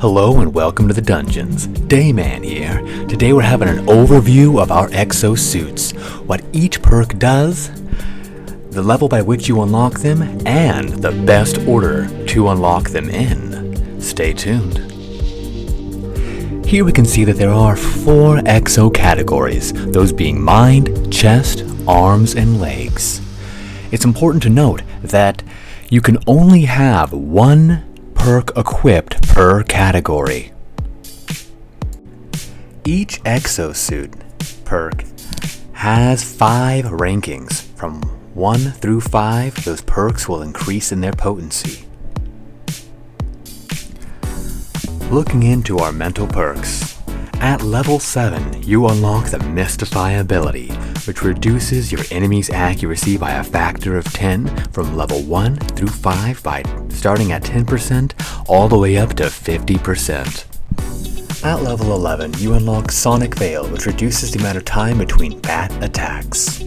Hello and welcome to the Dungeons. Dayman here. Today we're having an overview of our Exo suits, what each perk does, the level by which you unlock them, and the best order to unlock them in. Stay tuned. Here we can see that there are 4 Exo categories, those being mind, chest, arms, and legs. It's important to note that you can only have 1 perk equipped per category. Each exosuit perk has 5 rankings. From 1 through 5, those perks will increase in their potency. Looking into our mental perks. At level 7, you unlock the Mystify ability, which reduces your enemy's accuracy by a factor of 10 from level 1 through 5 by starting at 10% all the way up to 50%. At level 11, you unlock Sonic Veil, which reduces the amount of time between bat attacks.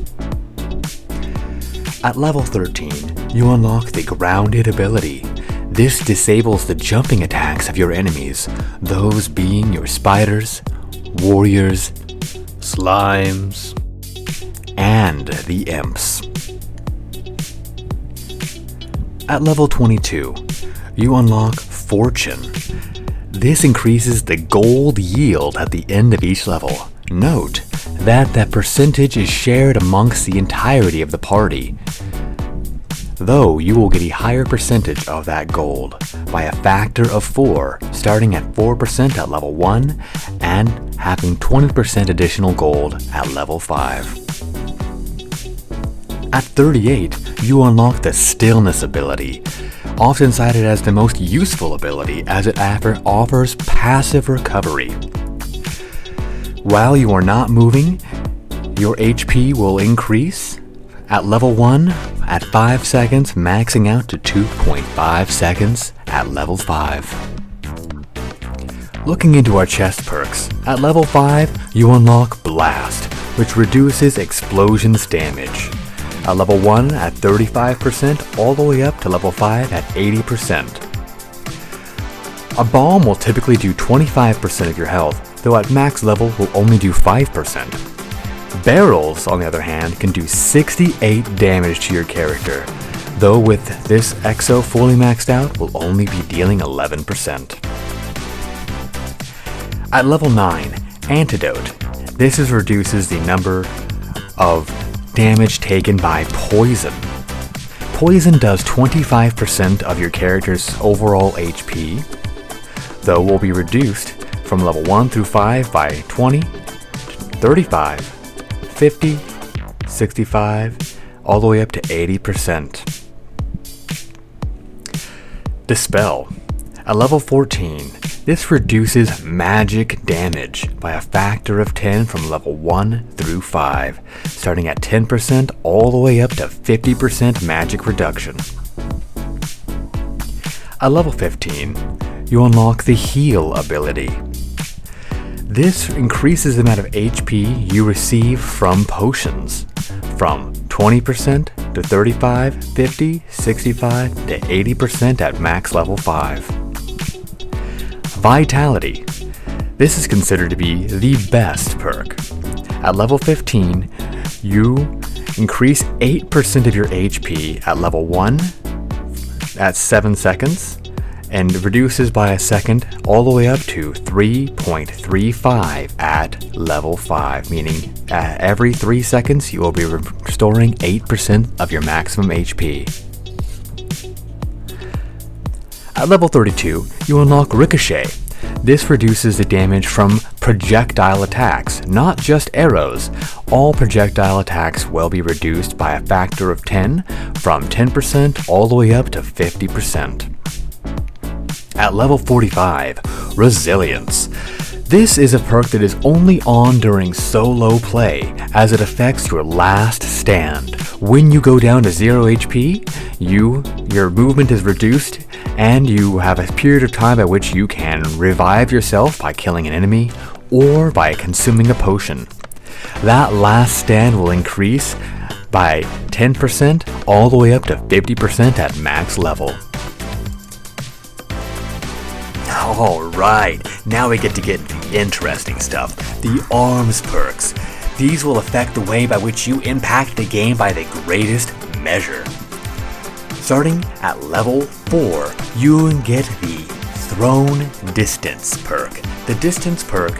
At level 13, you unlock the Grounded ability. This disables the jumping attacks of your enemies, those being your spiders, warriors, slimes, and the imps. At level 22, you unlock Fortune. This increases the gold yield at the end of each level. Note that percentage is shared amongst the entirety of the party, though you will get a higher percentage of that gold by a factor of 4, starting at 4% at level 1 and having 20% additional gold at level 5. At 38, you unlock the Stillness ability, often cited as the most useful ability as it offers passive recovery. While you are not moving, your HP will increase. At level 1, at 5 seconds, maxing out to 2.5 seconds at level 5. Looking into our chest perks, at level 5, you unlock Blast, which reduces explosions damage. At level 1 at 35%, all the way up to level 5 at 80%. A bomb will typically do 25% of your health, though at max level will only do 5%. Barrels, on the other hand, can do 68 damage to your character, though with this Exo fully maxed out, will only be dealing 11%. At level 9, Antidote. This reduces the number of damage taken by poison. Poison does 25% of your character's overall HP, though will be reduced from level 1 through 5 by 20, 35, 50, 65, all the way up to 80%. Dispel. At level 14, this reduces magic damage by a factor of 10 from level 1 through 5, starting at 10% all the way up to 50% magic reduction. At level 15, you unlock the Heal ability. This increases the amount of HP you receive from potions, from 20% to 35, 50, 65 to 80% at max level 5. Vitality. This is considered to be the best perk. At level 15, you increase 8% of your HP at level 1 at 7 seconds, and reduces by a second all the way up to 3.35 at level 5, meaning every 3 seconds you will be restoring 8% of your maximum HP. At level 32, you unlock Ricochet. This reduces the damage from projectile attacks, not just arrows. All projectile attacks will be reduced by a factor of 10, from 10% all the way up to 50%. At level 45, Resilience. This is a perk that is only on during solo play, as it affects your last stand. When you go down to 0 HP, your movement is reduced, and you have a period of time by which you can revive yourself by killing an enemy, or by consuming a potion. That last stand will increase by 10% all the way up to 50% at max level. Alright, now we get into the interesting stuff, the arms perks. These will affect the way by which you impact the game by the greatest measure. Starting at level 4, you can get the Thrown Distance perk. The Distance perk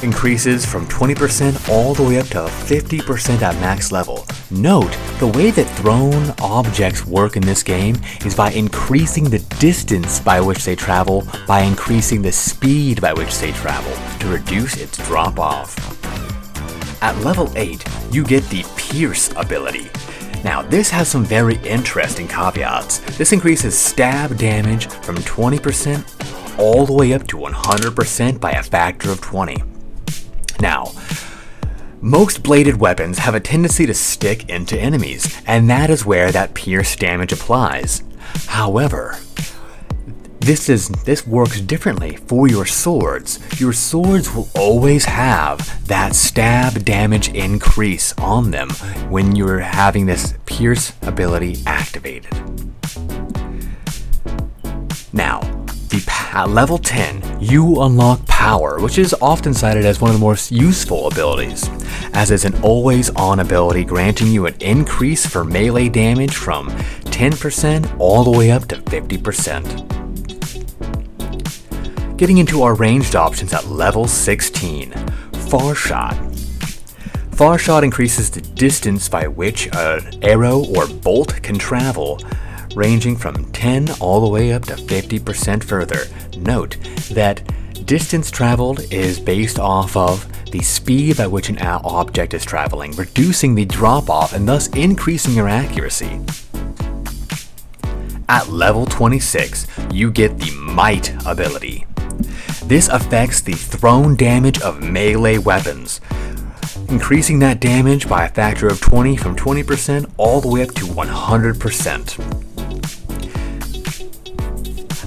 increases from 20% all the way up to 50% at max level. Note, the way that thrown objects work in this game is by increasing the distance by which they travel by increasing the speed by which they travel to reduce its drop off. At level 8, you get the Pierce ability. Now, this has some very interesting caveats. This increases stab damage from 20% all the way up to 100% by a factor of 20. Now, most bladed weapons have a tendency to stick into enemies, and that is where that pierce damage applies. However, this works differently for your swords. Your swords will always have that stab damage increase on them when you're having this pierce ability activated. Now, at level 10, you unlock Power, which is often cited as one of the most useful abilities, as it's an always-on ability granting you an increase for melee damage from 10% all the way up to 50%. Getting into our ranged options at level 16, Far Shot. Far Shot increases the distance by which an arrow or bolt can travel, ranging from 10 all the way up to 50% further. Note that distance traveled is based off of the speed by which an object is traveling, reducing the drop-off and thus increasing your accuracy. At level 26, you get the Might ability. This affects the thrown damage of melee weapons, increasing that damage by a factor of 20 from 20% all the way up to 100%.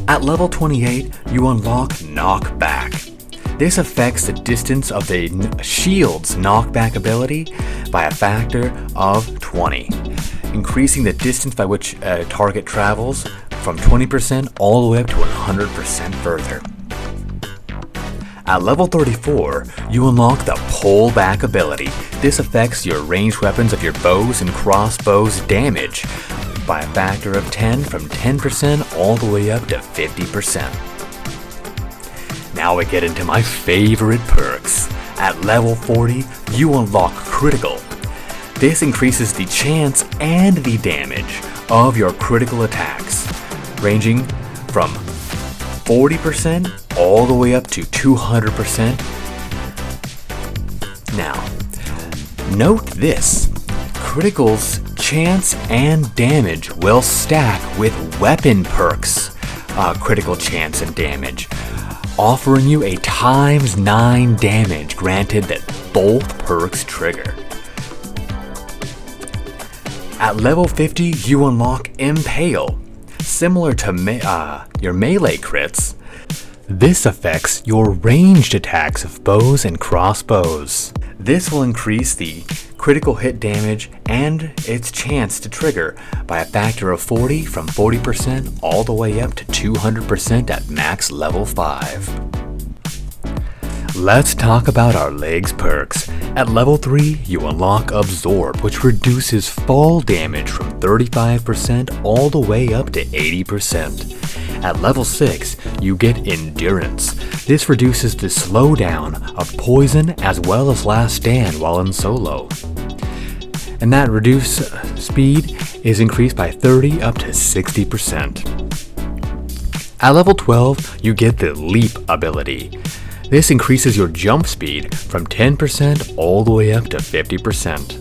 At level 28, you unlock Knockback. This affects the distance of the shield's knockback ability by a factor of 20, increasing the distance by which a target travels from 20% all the way up to 100% further. At level 34, you unlock the Pullback ability. This affects your ranged weapons of your bows and crossbows damage by a factor of 10 from 10% all the way up to 50%. Now we get into my favorite perks. At level 40, you unlock Critical. This increases the chance and the damage of your critical attacks, ranging from 40% all the way up to 200%. Now, note this. Critical's chance and damage will stack with weapon perks, critical chance and damage, offering you a ×9 damage granted that both perks trigger. At level 50, you unlock Impale. Similar to your melee crits, this affects your ranged attacks of bows and crossbows. This will increase the critical hit damage and its chance to trigger by a factor of 40 from 40% all the way up to 200% at max level 5. Let's talk about our legs perks. At level 3, you unlock Absorb, which reduces fall damage from 35% all the way up to 80%. At level 6, you get Endurance. This reduces the slowdown of poison as well as last stand while in solo. And that reduced speed is increased by 30 up to 60%. At level 12, you get the Leap ability. This increases your jump speed from 10% all the way up to 50%.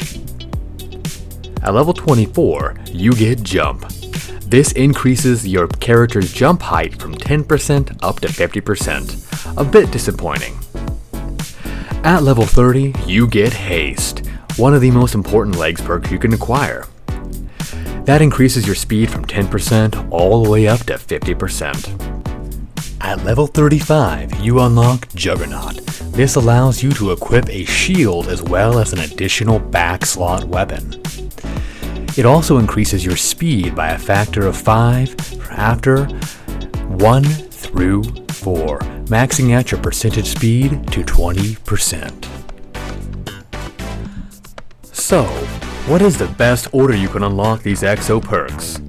At level 24, you get Jump. This increases your character's jump height from 10% up to 50%. A bit disappointing. At level 30, you get Haste, one of the most important legs perks you can acquire. That increases your speed from 10% all the way up to 50%. At level 35, you unlock Juggernaut. This allows you to equip a shield as well as an additional backslot weapon. It also increases your speed by a factor of 5 after 1, Rue 4. Maxing out your percentage speed to 20%. So, what is the best order you can unlock these Exo Perks?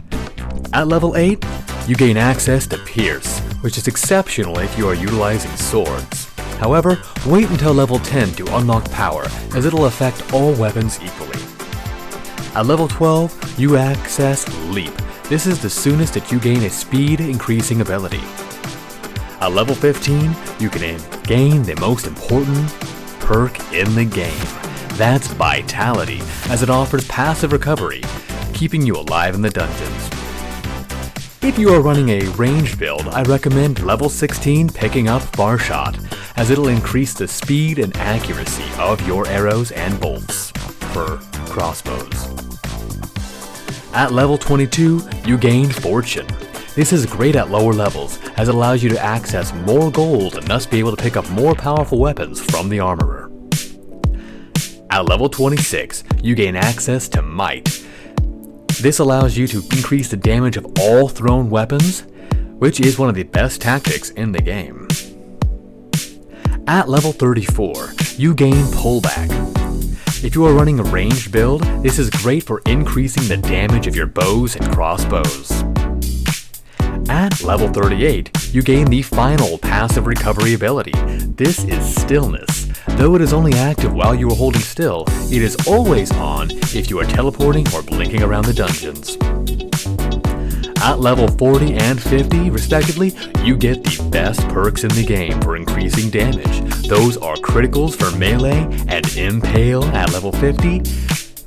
At level 8, you gain access to Pierce, which is exceptional if you are utilizing swords. However, wait until level 10 to unlock Power, as it'll affect all weapons equally. At level 12, you access Leap. This is the soonest that you gain a speed increasing ability. At level 15, you can gain the most important perk in the game. That's Vitality, as it offers passive recovery, keeping you alive in the dungeons. If you are running a ranged build, I recommend level 16 picking up Far Shot, as it'll increase the speed and accuracy of your arrows and bolts for crossbows. At level 22, you gain Fortune. This is great at lower levels, as it allows you to access more gold and thus be able to pick up more powerful weapons from the armorer. At level 26, you gain access to Might. This allows you to increase the damage of all thrown weapons, which is one of the best tactics in the game. At level 34, you gain Pullback. If you are running a ranged build, this is great for increasing the damage of your bows and crossbows. At level 38, you gain the final passive recovery ability. This is Stillness. Though it is only active while you are holding still, it is always on if you are teleporting or blinking around the dungeons. At level 40 and 50, respectively, you get the best perks in the game for increasing damage. Those are Criticals for melee and Impale at level 50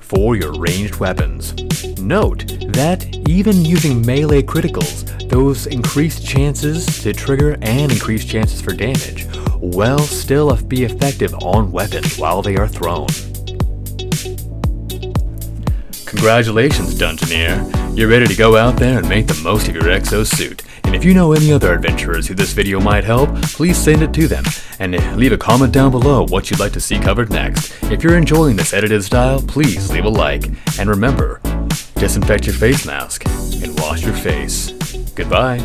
for your ranged weapons. Note that even using melee criticals, those increased chances to trigger and increased chances for damage will still be effective on weapons while they are thrown. Congratulations, Dungeoneer! You're ready to go out there and make the most of your Exo suit. And if you know any other adventurers who this video might help, please send it to them. And leave a comment down below what you'd like to see covered next. If you're enjoying this edited style, please leave a like. And remember, disinfect your face mask and wash your face. Goodbye.